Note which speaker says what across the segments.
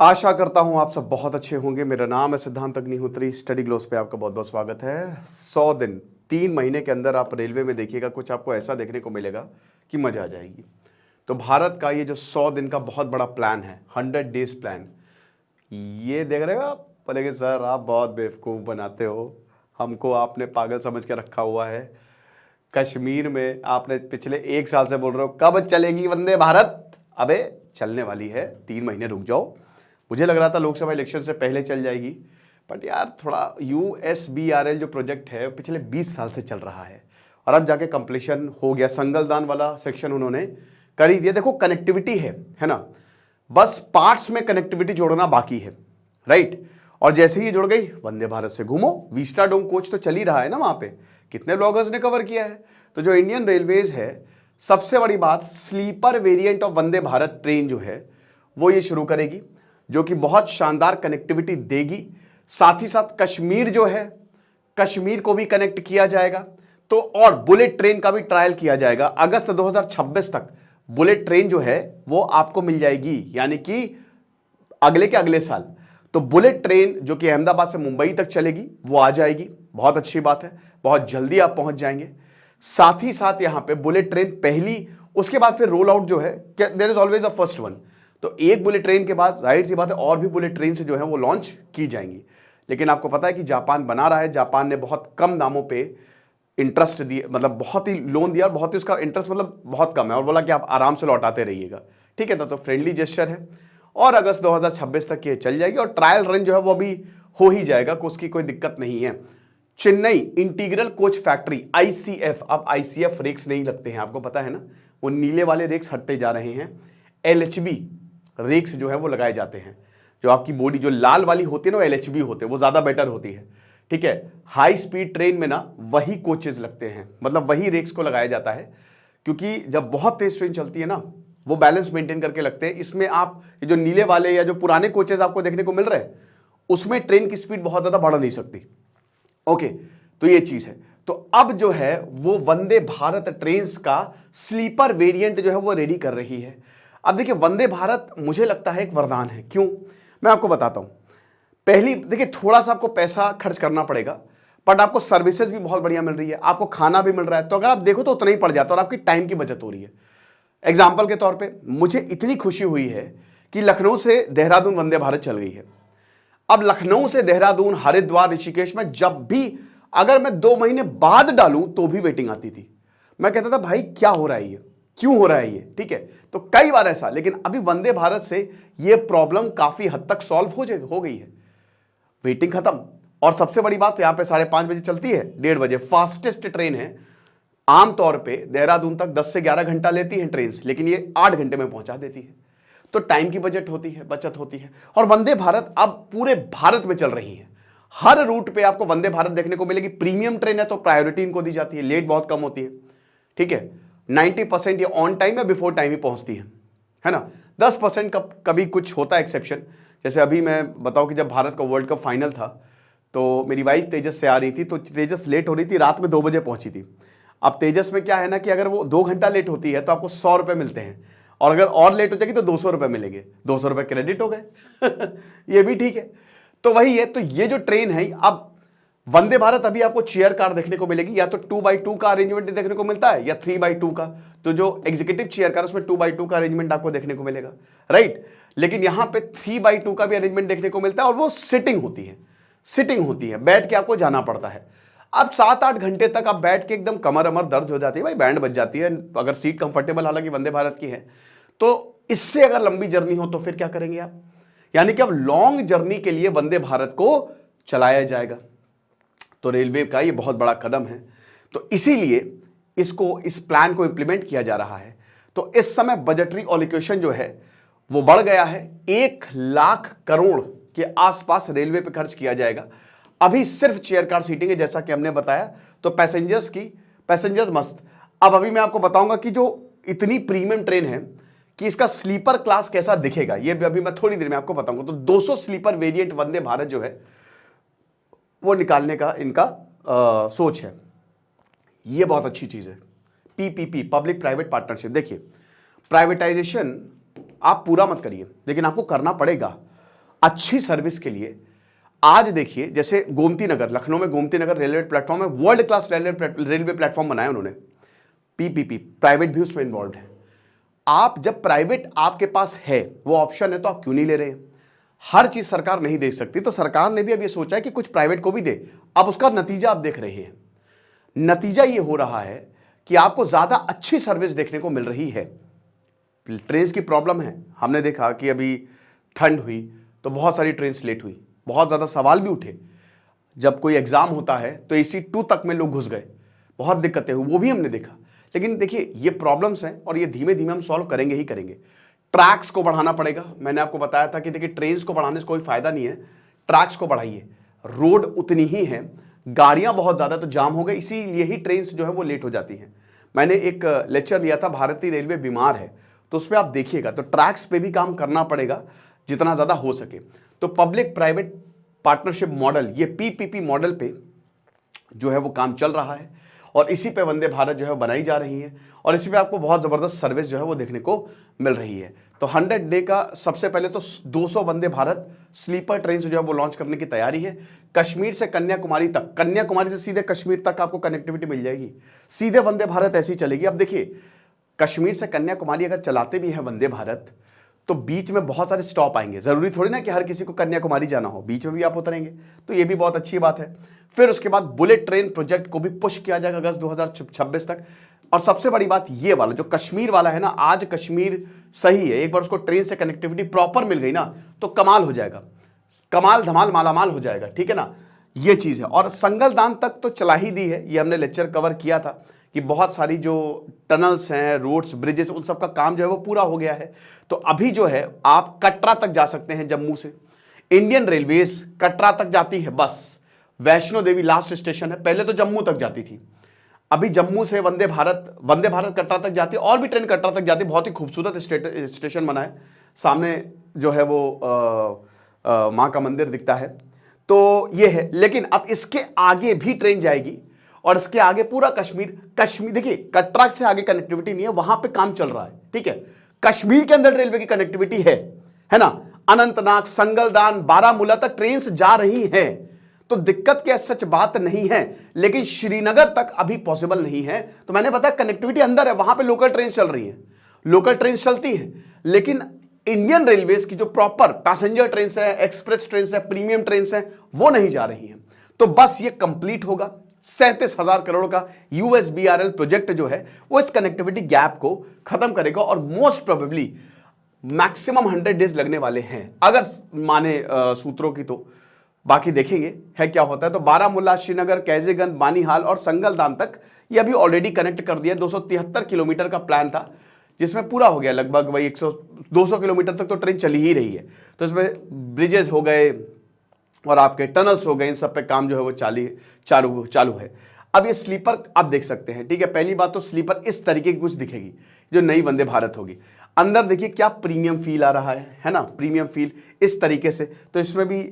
Speaker 1: आशा करता हूं आप सब बहुत अच्छे होंगे। मेरा नाम है सिद्धांत अग्निहोत्री। स्टडी ग्लोस पे आपका बहुत बहुत स्वागत है। 100 दिन 3 महीने के अंदर आप रेलवे में देखिएगा, कुछ आपको ऐसा देखने को मिलेगा कि मजा आ जाएगी। तो भारत का ये जो 100 दिन का बहुत बड़ा प्लान है, 100 डेज प्लान, ये देख रहे हो आप। बोलेंगे सर आप बहुत बेवकूफ़ बनाते हो, हमको आपने पागल समझ के रखा हुआ है। कश्मीर में आपने पिछले 1 साल से बोल रहे हो कब चलेगी वंदे भारत। अबे चलने वाली है, 3 महीने रुक जाओ। मुझे लग रहा था लोकसभा इलेक्शन से पहले चल जाएगी, बट यार थोड़ा USBRL जो प्रोजेक्ट है पिछले 20 साल से चल रहा है और अब जाके कंप्लीशन हो गया। संगलदान वाला सेक्शन उन्होंने कर ही दिया। देखो कनेक्टिविटी है ना, बस पार्ट्स में कनेक्टिविटी जोड़ना बाकी है, राइट। और जैसे ही ये जुड़ गई, वंदे भारत से घूमो। वीस्टा डोम कोच तो चल ही रहा है ना वहां पे, कितने ब्लॉगर्स ने कवर किया है। तो जो इंडियन रेलवेज है, सबसे बड़ी बात, sleeper variant of Vande Bharat train जो है वो ये शुरू करेगी, जो कि बहुत शानदार कनेक्टिविटी देगी। साथ ही साथ कश्मीर जो है, कश्मीर को भी कनेक्ट किया जाएगा। तो और बुलेट ट्रेन का भी ट्रायल किया जाएगा। अगस्त 2026 तक बुलेट ट्रेन जो है वो आपको मिल जाएगी, यानी कि अगले के अगले साल। तो बुलेट ट्रेन जो कि अहमदाबाद से मुंबई तक चलेगी वो आ जाएगी। बहुत अच्छी बात है, बहुत जल्दी आप पहुंच जाएंगे। साथ ही साथ यहां पे बुलेट ट्रेन पहली, उसके बाद फिर रोल आउट जो है, there is always a first one. तो एक बुलेट ट्रेन के बाद जाहिर सी बात है और भी बुलेट ट्रेन से जो है वो लॉन्च की जाएंगी। लेकिन आपको पता है कि जापान बना रहा है। जापान ने बहुत कम दामों पे इंटरेस्ट दिए, मतलब बहुत ही लोन दिया, बहुत ही उसका इंटरेस्ट मतलब बहुत कम है, और बोला कि आप आराम से लौटाते रहिएगा। ठीक है ना, तो फ्रेंडली जेस्चर है। और अगस्त 2026 तक ये चल जाएगी और ट्रायल रन जो है वो अभी हो ही जाएगा, उसकी कोई दिक्कत नहीं है। Chennai integral coach factory ICF, अब ICF रेक्स नहीं लगते हैं, आपको पता है ना, वो नीले वाले रेक्स हटते जा रहे हैं। LHB रेक्स जो है वो लगाए जाते हैं। जो आपकी बॉडी जो लाल वाली होती है ना, वो LHB होते हैं, वो ज्यादा बेटर होती है। ठीक है, हाई स्पीड ट्रेन में ना वही कोचेस लगते हैं, मतलब वही रेक्स को लगाया जाता है, क्योंकि जब बहुत तेज ट्रेन चलती है ना, वो बैलेंस मेंटेन करके लगते हैं। इसमें आप ये जो नीले वाले या जो पुराने कोचेस आपको देखने को मिल रहे हैं, उसमें ट्रेन की स्पीड बहुत ज्यादा बढ़ नहीं सकती। ओके, तो ये चीज है। तो अब जो है वो वंदे भारत ट्रेन का स्लीपर वेरिएंट जो है वो रेडी कर रही है। अब देखिए, वंदे भारत मुझे लगता है एक वरदान है। क्यों, मैं आपको बताता हूं। पहली देखिए, थोड़ा सा आपको पैसा खर्च करना पड़ेगा, बट आपको सर्विसेज भी बहुत बढ़िया मिल रही है, आपको खाना भी मिल रहा है। तो अगर आप देखो तो उतना ही पड़ जाता है और आपकी टाइम की बचत हो रही है। एग्जाम्पल के तौर पे मुझे इतनी खुशी हुई है कि लखनऊ से देहरादून वंदे भारत चल गई है। अब लखनऊ से देहरादून, हरिद्वार, ऋषिकेश में जब भी अगर मैं 2 महीने बाद डालूं तो भी वेटिंग आती थी। मैं कहता था भाई क्या हो रहा है ये, क्यों हो रहा है ये। ठीक है, तो कई बार ऐसा, लेकिन अभी वंदे भारत से ये प्रॉब्लम काफी हद तक सॉल्व हो गई है। वेटिंग खत्म। और सबसे बड़ी बात, यहां पे 5:30 बजे चलती है, 1:30 बजे फास्टेस्ट ट्रेन है। आमतौर पे देहरादून तक 10 से 11 घंटा लेती है ट्रेन, लेकिन ये 8 घंटे में पहुंचा देती है। तो टाइम की बजट होती है, बचत होती है। और वंदे भारत अब पूरे भारत में चल रही है। हर रूट पे आपको वंदे भारत देखने को मिलेगी। प्रीमियम ट्रेन है तो प्रायोरिटी इनको दी जाती है, लेट बहुत कम होती है। ठीक है, 90% ये ऑन टाइम या बिफोर टाइम ही पहुंचती है ना। 10% कभी कुछ होता है एक्सेप्शन। जैसे अभी मैं बताऊं कि जब भारत का वर्ल्ड कप फाइनल था, तो मेरी वाइफ तेजस से आ रही थी, तो तेजस लेट हो रही थी, रात में 2 बजे पहुंची थी। अब तेजस में क्या है ना कि अगर वो 2 घंटा लेट होती है तो आपको 100 रुपए मिलते हैं, और अगर और लेट हो जाएगी तो 200 रुपए मिलेंगे। 200 रुपए क्रेडिट हो गए ये भी ठीक है। तो वही है। तो ये जो ट्रेन है, अब वंदे भारत अभी आपको चेयर कार देखने को मिलेगी, या तो 2x2 का अरेंजमेंट देखने को मिलता है या 3x2 का। तो जो एग्जीक्यूटिव चेयर कार, उसमें 2x2 का अरेंजमेंट आपको देखने को मिलेगा, राइट। लेकिन यहां पे 3x2 का भी अरेंजमेंट देखने को मिलता है, और वो सिटिंग होती है, बैठ के आपको जाना पड़ता है। अब 7-8 घंटे तक आप बैठ के एकदम कमर अमर दर्द हो जाती है भाई, बैंड बज जाती है। अगर सीट कंफर्टेबल हालांकि वंदे भारत की है, तो इससे अगर लंबी जर्नी हो तो फिर क्या करेंगे आप। यानी कि अब लॉन्ग जर्नी के लिए वंदे भारत को चलाया जाएगा। तो रेलवे का ये बहुत बड़ा कदम है। तो इसीलिए इस प्लान को इंप्लीमेंट किया जा रहा है। तो इस समय बजटरी एलोकेशन जो है वो बढ़ गया है। 1 लाख करोड़ के आसपास रेलवे पे खर्च किया जाएगा। अभी सिर्फ चेयर कार सीटिंग है, जैसा कि हमने बताया। तो पैसेंजर्स मस्त। अब अभी मैं आपको बताऊंगा कि जो इतनी प्रीमियम ट्रेन है कि इसका स्लीपर क्लास कैसा दिखेगा, ये भी अभी मैं थोड़ी देर में आपको बताऊंगा। तो 200 स्लीपर वेरिएंट वंदे भारत जो है वो निकालने का इनका सोच है। ये बहुत अच्छी चीज है। PPP, public private partnership. देखिए, प्राइवेटाइजेशन आप पूरा मत करिए, लेकिन आपको करना पड़ेगा। अच्छी सर्विस के लिए आज देखिए, जैसे गोमती नगर, लखनऊ में गोमती नगर रेलवे प्लेटफॉर्म है, वर्ल्ड क्लास रेलवे प्लेटफॉर्म बनाया उन्होंने, पीपीपी, प्राइवेट भी उसमें इन्वॉल्व है। आप जब प्राइवेट आपके पास है, वो ऑप्शन है, तो आप क्यों नहीं ले रहे? हर चीज सरकार नहीं दे सकती, तो सरकार ने भी अब ये सोचा है कि कुछ प्राइवेट को भी दे। अब उसका नतीजा आप देख रहे हैं। नतीजा ये हो रहा है कि आपको ज्यादा अच्छी सर्विस देखने को मिल रही है। ट्रेन की प्रॉब्लम है, हमने देखा कि अभी ठंड हुई तो बहुत सारी ट्रेन लेट हुई, बहुत ज्यादा सवाल भी उठे। जब कोई एग्जाम होता है तो AC2 तक में लोग घुस गए, बहुत दिक्कतें हुई, वो भी हमने देखा। लेकिन देखिए, ये प्रॉब्लम्स हैं और ये धीमे धीमे हम सॉल्व करेंगे ही करेंगे। ट्रैक्स को बढ़ाना पड़ेगा। मैंने आपको बताया था कि देखिए, ट्रेन को बढ़ाने से कोई फायदा नहीं है, ट्रैक्स को बढ़ाइए। रोड उतनी ही है, गाड़ियां बहुत ज्यादा तो जाम हो गए, इसीलिए ही ट्रेन जो है वो लेट हो जाती हैं। मैंने एक लेक्चर लिया था, भारतीय रेलवे बीमार है, तो उस पर आप देखिएगा। तो ट्रैक्स पे भी काम करना पड़ेगा जितना ज्यादा हो सके। तो पब्लिक प्राइवेट पार्टनरशिप मॉडल, ये PPP मॉडल पे जो है वो काम चल रहा है और इसी पे वंदे भारत जो है बनाई जा रही है और इसी पे आपको बहुत जबरदस्त सर्विस जो है वो देखने को मिल रही है। तो 100 डे का सबसे पहले तो 200 वंदे भारत स्लीपर ट्रेन जो है वो लॉन्च करने की तैयारी है। कश्मीर से कन्याकुमारी तक, कन्याकुमारी से सीधे कश्मीर तक आपको कनेक्टिविटी मिल जाएगी, सीधे वंदे भारत ऐसी चलेगी। अब देखिए, कश्मीर से कन्याकुमारी अगर चलाते भी हैं वंदे भारत, तो बीच में बहुत सारे स्टॉप आएंगे। जरूरी थोड़ी ना कि हर किसी को कन्याकुमारी जाना हो, बीच में भी आप उतरेंगे, तो ये भी बहुत अच्छी बात है। फिर उसके बाद बुलेट ट्रेन प्रोजेक्ट को भी पुश किया जाएगा अगस्त 2026 तक। और सबसे बड़ी बात ये वाला जो कश्मीर वाला है ना, आज कश्मीर सही है, एक बार उसको ट्रेन से कनेक्टिविटी प्रॉपर मिल गई ना तो कमाल हो जाएगा, कमाल धमाल मालामाल हो जाएगा, ठीक है ना, ये चीज है। और संगलदान तक तो चला ही दी है, ये हमने लेक्चर कवर किया था कि बहुत सारी जो टनल्स हैं, रोड्स, ब्रिजेस, उन सब का काम जो है वो पूरा हो गया है। तो अभी जो है आप कटरा तक जा सकते हैं जम्मू से। इंडियन रेलवेज कटरा तक जाती है बस, वैष्णो देवी लास्ट स्टेशन है, पहले तो जम्मू तक जाती थी, अभी जम्मू से वंदे भारत कटरा तक जाती है और भी ट्रेन कटरा तक जाती है। बहुत ही खूबसूरत स्टेशन बना है, सामने जो है वो माँ का मंदिर दिखता है, तो ये है। लेकिन अब इसके आगे भी ट्रेन जाएगी और इसके आगे पूरा कश्मीर देखिए, कटरा से आगे कनेक्टिविटी नहीं है, वहां पे काम चल रहा है, ठीक है। कश्मीर के अंदर रेलवे की कनेक्टिविटी है ना, अनंतनाग, संगलदान, बारामूला तक ट्रेन जा रही हैं, तो दिक्कत क्या सच बात नहीं है। लेकिन श्रीनगर तक अभी पॉसिबल नहीं है। तो मैंने बताया कनेक्टिविटी अंदर है, वहां पे लोकल ट्रेन चल रही है, लोकल ट्रेन चलती है, लेकिन इंडियन रेलवेज की जो प्रॉपर पैसेंजर ट्रेन है, एक्सप्रेस ट्रेन है, प्रीमियम ट्रेन है, वो नहीं जा रही है। तो बस ये कंप्लीट होगा, 37,000 करोड़ का USBRL प्रोजेक्ट जो है वो इस कनेक्टिविटी गैप को खत्म करेगा और मोस्ट प्रोबेबली मैक्सिमम 100 डेज लगने वाले हैं अगर माने सूत्रों की। तो बाकी देखेंगे है क्या होता है। तो बारामूला, श्रीनगर, कैज़ीगंज, बानीहाल और संगलदान तक ये अभी ऑलरेडी कनेक्ट कर दिया। 273 किलोमीटर का प्लान था जिसमें पूरा हो गया लगभग, वही 200 किलोमीटर तक तो ट्रेन चली ही रही है। तो इसमें ब्रिजेस हो गए और आपके टनल्स हो गए, इन सब पे काम जो है वो चालू है। अब ये स्लीपर आप देख सकते हैं, ठीक है। पहली बात तो स्लीपर इस तरीके की कुछ दिखेगी जो नई वंदे भारत होगी। अंदर देखिए क्या प्रीमियम फील आ रहा है ना, प्रीमियम फील इस तरीके से। तो इसमें भी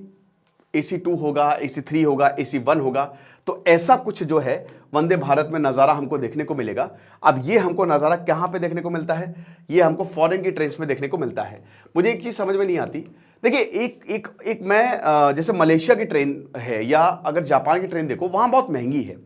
Speaker 1: AC2 होगा, AC3 होगा, AC1 होगा। तो ऐसा कुछ जो है वंदे भारत में नज़ारा हमको देखने को मिलेगा। अब ये हमको नज़ारा कहाँ पे देखने को मिलता है? ये हमको फॉरेन की ट्रेन में देखने को मिलता है। मुझे एक चीज़ समझ में नहीं आती, देखिए एक मैं जैसे मलेशिया की ट्रेन है या अगर जापान की ट्रेन देखो, वहाँ बहुत महंगी है।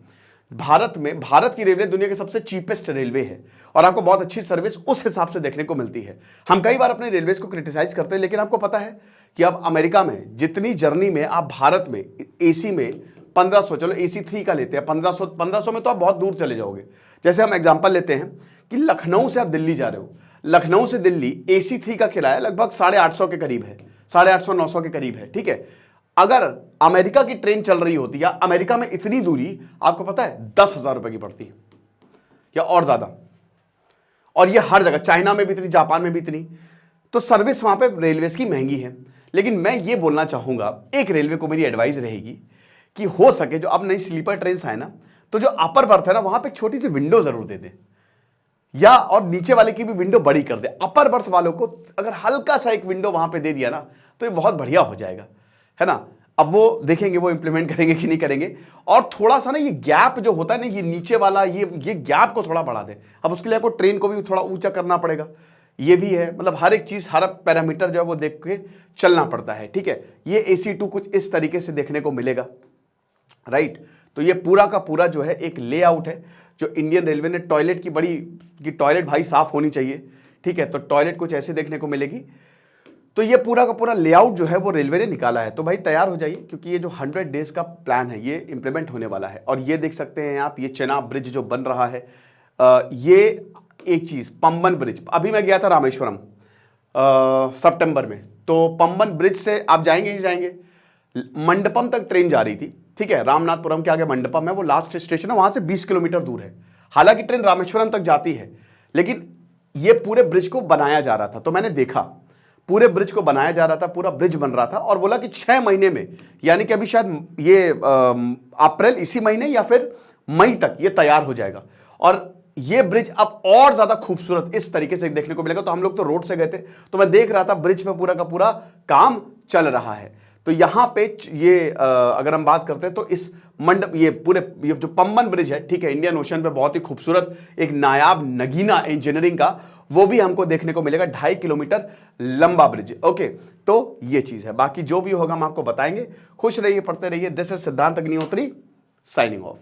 Speaker 1: भारत की रेलवे दुनिया की सबसे चीपेस्ट रेलवे है और आपको बहुत अच्छी सर्विस उस हिसाब से देखने को मिलती है। हम कई बार अपने रेलवेज को क्रिटिसाइज करते हैं, लेकिन आपको पता है कि अब अमेरिका में जितनी जर्नी में आप भारत में AC में 1500, चलो AC3 का लेते हैं, 1500 में तो आप बहुत दूर चले जाओगे। जैसे हम एग्जाम्पल लेते हैं कि लखनऊ से आप दिल्ली जा रहे हो, लखनऊ से दिल्ली AC3 का किराया लगभग 850 के करीब है, 850-900 के करीब है, ठीक है। अगर अमेरिका की ट्रेन चल रही होती या अमेरिका में इतनी दूरी आपको पता है 10,000 रुपए की पड़ती है या और ज्यादा। और ये हर जगह, चाइना में भी इतनी, जापान में भी इतनी। तो सर्विस वहां पे रेलवेज की महंगी है। लेकिन मैं ये बोलना चाहूंगा, एक रेलवे को मेरी एडवाइस रहेगी कि हो सके जो अब नई स्लीपर ट्रेन आए ना, तो जो अपर बर्थ है ना, वहां पे एक छोटी सी विंडो जरूर दे दे, या और नीचे वाले की भी विंडो बड़ी कर दे। अपर बर्थ वालों को अगर हल्का सा एक विंडो वहां पे दे दिया ना, तो ये बहुत बढ़िया हो जाएगा, है ना। अब वो देखेंगे वो इंप्लीमेंट करेंगे कि नहीं करेंगे। और थोड़ा सा ना ये गैप जो होता है ना, ये नीचे वाला ये गैप को थोड़ा बढ़ा दे। अब उसके लिए आपको ट्रेन को भी थोड़ा ऊंचा करना पड़ेगा, ये भी है, मतलब हर एक चीज, हर पैरामीटर जो है वो देख के चलना पड़ता है, ठीक है। ये AC2 कुछ इस तरीके से देखने को मिलेगा, राइट। तो ये पूरा का पूरा जो है एक लेआउट है जो इंडियन रेलवे ने टॉयलेट की बड़ी, कि टॉयलेट भाई साफ होनी चाहिए, ठीक है। तो टॉयलेट कुछ ऐसे देखने को मिलेगी। तो ये पूरा का पूरा लेआउट जो है वो रेलवे ने निकाला है। तो भाई तैयार हो जाइए, क्योंकि ये जो 100 डेज का प्लान है ये इंप्लीमेंट होने वाला है। और ये देख सकते हैं आप, ये चेनाब ब्रिज जो बन रहा है, ये एक चीज, पंबन ब्रिज, अभी मैं गया था रामेश्वरम सितंबर में, तो पंबन ब्रिज से आप जाएंगे ही जाएंगे, मंडपम तक ट्रेन जा रही थी, ठीक है। रामनाथपुरम के आगे मंडपम है, वो लास्ट स्टेशन है, वहां से 20 किलोमीटर दूर है। हालांकि ट्रेन रामेश्वरम तक जाती है, लेकिन ये पूरे ब्रिज को बनाया जा रहा था। तो मैंने देखा पूरे ब्रिज को बनाया जा रहा था, पूरा ब्रिज बन रहा था, और बोला कि 6 महीने में, यानी कि अभी शायद ये अप्रैल इसी महीने या फिर मई तक ये तैयार हो जाएगा। और ये ब्रिज अब और ज्यादा खूबसूरत इस तरीके से देखने को मिलेगा। तो हम लोग तो रोड से गए थे, तो मैं देख रहा था ब्रिज पे पूरा का पूरा काम चल रहा है। तो यहां पे ये अगर हम बात करते हैं तो इस मंडप, ये पूरे ये जो पंबन ब्रिज है, ठीक है, इंडियन ओशन पे बहुत ही खूबसूरत एक नायाब नगीना इंजीनियरिंग का, वो भी हमको देखने को मिलेगा। 2.5 किलोमीटर लंबा ब्रिज। ओके, तो ये चीज है, बाकी जो भी होगा हम आपको बताएंगे। खुश रहिए, पढ़ते रहिए। दिस इज सिद्धांत अग्निहोत्री साइनिंग ऑफ।